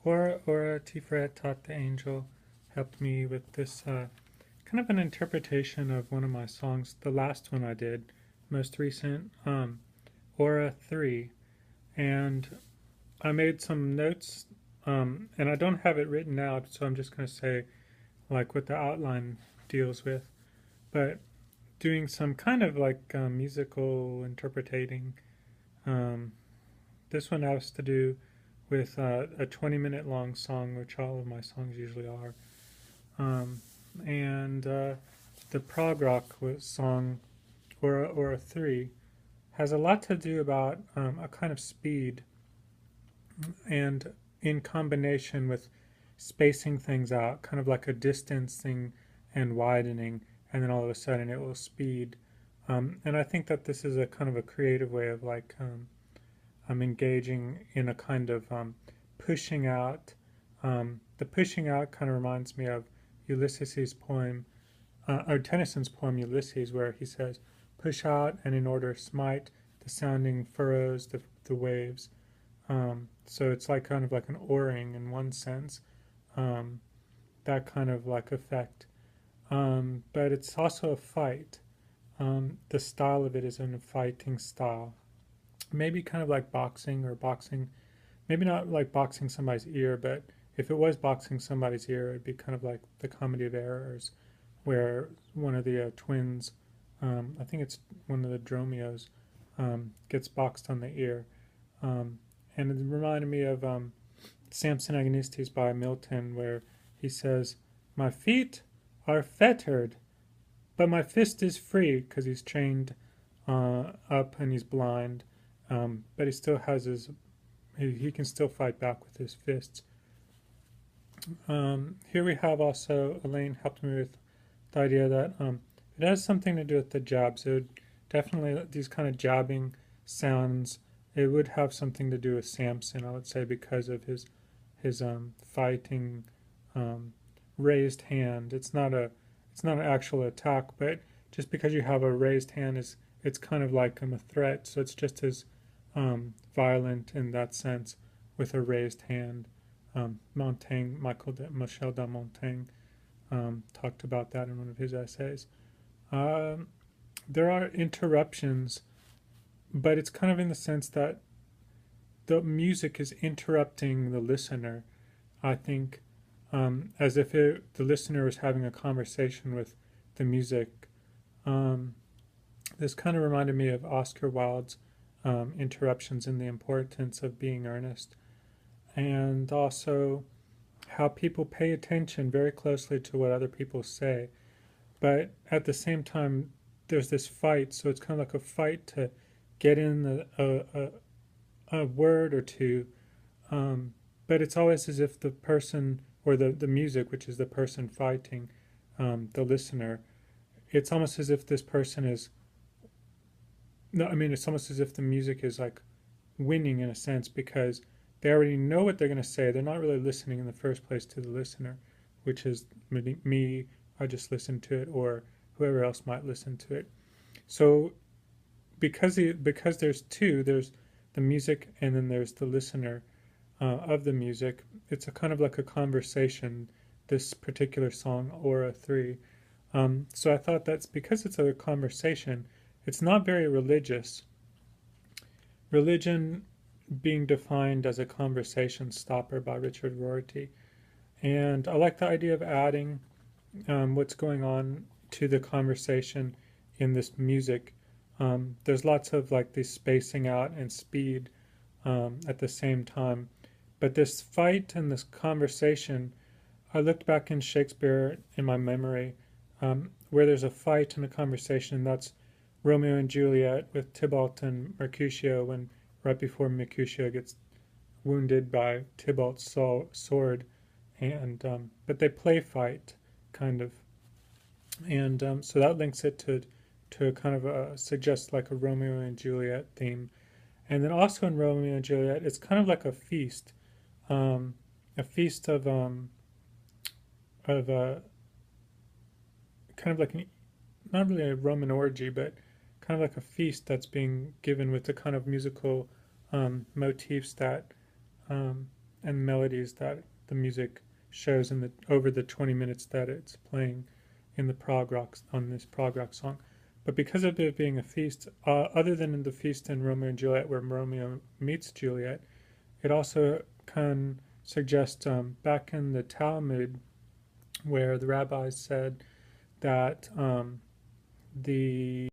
Ora Tiferet taught the angel helped me with this kind of an interpretation of one of my songs, the last one I did, most recent, Aura 3. And I made some notes, and I don't have it written out, so I'm just going to say like what the outline deals with. But doing some kind of like musical interpreting. Um, this one has to do with a 20-minute long song, which all of my songs usually are. Um, and the prog rock song, Aura 3, has a lot to do about a kind of speed and in combination with spacing things out, kind of like a distancing and widening, and then all of a sudden it will speed. And I think that this is a kind of a creative way of like I'm engaging in a kind of pushing out. The pushing out kind of reminds me of Ulysses' poem, or Tennyson's poem Ulysses, where he says, "Push out and in order smite the sounding furrows, the waves." So it's like kind of like an oaring in one sense, um, that kind of like effect. But it's also a fight. The style of it is in a fighting style. Maybe kind of like boxing or boxing, maybe not like boxing somebody's ear, but if it was boxing somebody's ear, it'd be kind of like the Comedy of Errors, where one of the twins, I think it's one of the Dromios, gets boxed on the ear. Um, and it reminded me of Samson Agonistes by Milton, where he says, "My feet are fettered, but my fist is free," because he's chained up and he's blind, but he still has he can still fight back with his fists. Here we have also, Elaine helped me with the idea that it has something to do with the jabs. It would definitely, these kind of jabbing sounds, it would have something to do with Samson, I would say, because of his fighting um, raised hand. It's not an actual attack, but just because you have a raised hand is it's kind of like a threat. So it's just as violent in that sense with a raised hand. Montaigne, Michel de Montaigne, talked about that in one of his essays. Um, there are interruptions, but it's kind of in the sense that the music is interrupting the listener, I think, as if the listener was having a conversation with the music. Um, this kind of reminded me of Oscar Wilde's interruptions in the importance of being earnest, and also how people pay attention very closely to what other people say. But at the same time, there's this fight, so it's kind of like a fight to get in a word or two, but it's always as if the person or the music, which is the person fighting, the listener, it's almost as if this person is, no, I mean, it's almost as if the music is like winning in a sense because they already know what they're going to say. They're not really listening in the first place to the listener, which is me. I just listen to it, or whoever else might listen to it. So because there's two, there's the music and then there's the listener of the music. It's a kind of like a conversation. This particular song, Aura 3. So I thought that's because it's a conversation. It's not very religious. Religion being defined as a conversation stopper by Richard Rorty. And I like the idea of adding what's going on to the conversation in this music. There's lots of like this spacing out and speed at the same time. But this fight and this conversation, I looked back in Shakespeare in my memory, where there's a fight and a conversation. That's Romeo and Juliet with Tybalt and Mercutio, when right before Mercutio gets wounded by Tybalt's sword, and but they play fight kind of, and so that links it to kind of suggests like a Romeo and Juliet theme, and then also in Romeo and Juliet, it's kind of like um, a feast of kind of like not really a Roman orgy, but kind of like a feast that's being given with the kind of musical motifs that and melodies that the music shows in the over the 20 minutes that it's playing in the prog rock on this prog rock song. But because of it being a feast, other than in the feast in Romeo and Juliet, where Romeo meets Juliet, it also can suggest back in the Talmud, where the rabbis said that the